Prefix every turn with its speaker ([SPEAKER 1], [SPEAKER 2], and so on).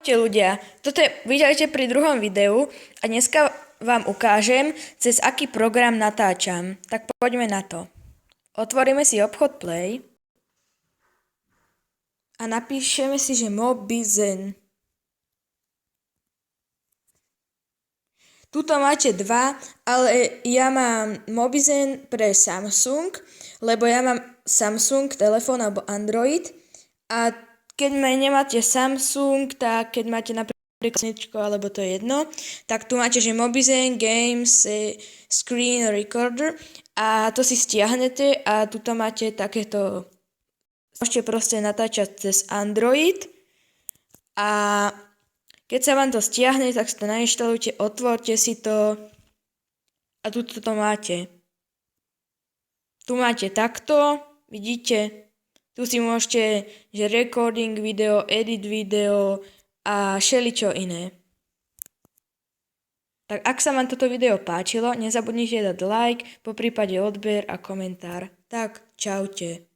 [SPEAKER 1] Čaute ľudia, vítajte pri druhom videu a dneska vám ukážem, cez aký program natáčam. Tak poďme na to. Otvoríme si obchod Play a napíšeme si, že Mobizen. Tuto máte dva, ale ja mám Mobizen pre Samsung, lebo ja mám Samsung telefón alebo Android a keď nemáte Samsung, tak keď máte napríklad slnečko, alebo to je jedno, tak tu máte, že Mobizen Games Screen Recorder a to si stiahnete a tuto máte takéto, môžete proste natáčať cez Android a keď sa vám to stiahne, tak si to nainštalujte, otvorte si to a tuto to máte. Tu máte takto, vidíte? Tu si môžete, že recording video, edit video a všeličo iné. Tak ak sa vám toto video páčilo, nezabudnite dať like, poprípade odber a komentár. Tak, čaute.